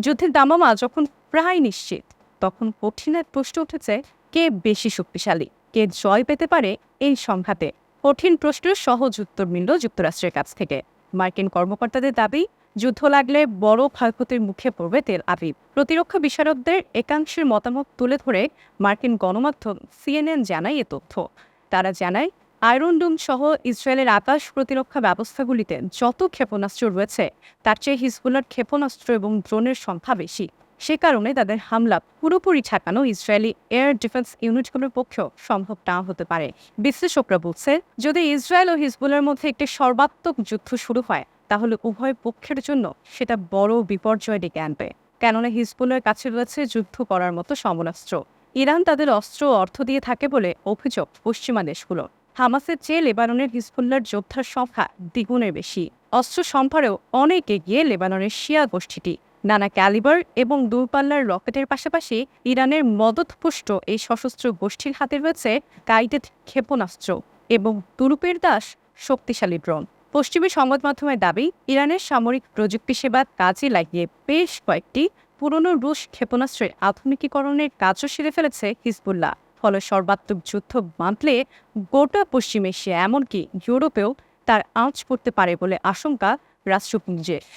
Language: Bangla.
যুদ্ধের দামামা যখন প্রায় নিশ্চিত, তখন কঠিন এক প্রশ্ন উঠেছে, কে বেশি শক্তিশালী, কে জয় পেতে পারে এই সংঘাতে। কঠিন প্রশ্নের সহজ উত্তর মিলল যুক্তরাষ্ট্রের কাছ থেকে। মার্কিন কর্মকর্তাদের দাবি, যুদ্ধ লাগলে বড় ক্ষয়ক্ষতির মুখে পড়বে তেল আবিব। প্রতিরক্ষা বিশারদদের একাংশের মতামত তুলে ধরে মার্কিন গণমাধ্যম সিএনএন জানায় এ তথ্য। তারা জানায়, আয়রন ডোম সহ ইসরায়েলের আকাশ প্রতিরক্ষা ব্যবস্থাগুলিতে যত ক্ষেপণাস্ত্র রয়েছে, তার চেয়ে হিজবুল্লাহর ক্ষেপণাস্ত্র এবং ড্রোনের সংখ্যা বেশি। সে কারণে তাদের হামলা পুরোপুরি ঠেকানো ইসরায়েলি এয়ার ডিফেন্স ইউনিটগুলোর পক্ষেও সম্ভব না হতে পারে। বিশ্লেষকরা বলছে, যদি ইসরায়েল ও হিজবুল্লাহর মধ্যে একটি সর্বাত্মক যুদ্ধ শুরু হয়, তাহলে উভয় পক্ষের জন্য সেটা বড় বিপর্যয় ডেকে আনবে। কেননা হিজবুল্লাহর কাছে রয়েছে যুদ্ধ করার মতো সমরাস্ত্র। ইরান তাদের অস্ত্র ও অর্থ দিয়ে থাকে বলে অভিযোগ পশ্চিমা দেশগুলোর। হামাসের চেয়ে লেবাননের হিজবুল্লাহর যোদ্ধার সংখ্যা দ্বিগুণের বেশি। অস্ত্র সম্ভারেও অনেক এগিয়ে লেবাননের শিয়া গোষ্ঠীটি। নানা ক্যালিবার এবং দূরপাল্লার রকেটের পাশাপাশি ইরানের মদতপুষ্ট এই সশস্ত্র গোষ্ঠীর হাতে রয়েছে গাইডেড ক্ষেপণাস্ত্র এবং তুরুপের দাস শক্তিশালী ড্রোন। পশ্চিমী সংবাদ মাধ্যমের দাবি, ইরানের সামরিক প্রযুক্তি সেবা কাজে লাগিয়ে বেশ কয়েকটি পুরনো রুশ ক্ষেপণাস্ত্রের আধুনিকীকরণের কাজও সেরে ফেলেছে হিজবুল্লাহ। ফলে সর্বাত্মক যুদ্ধ বাঁধলে গোটা পশ্চিম এশিয়া, এমনকি ইউরোপেও তার আঁচ পড়তে পারে বলে আশঙ্কা রাষ্ট্রপুঞ্জের।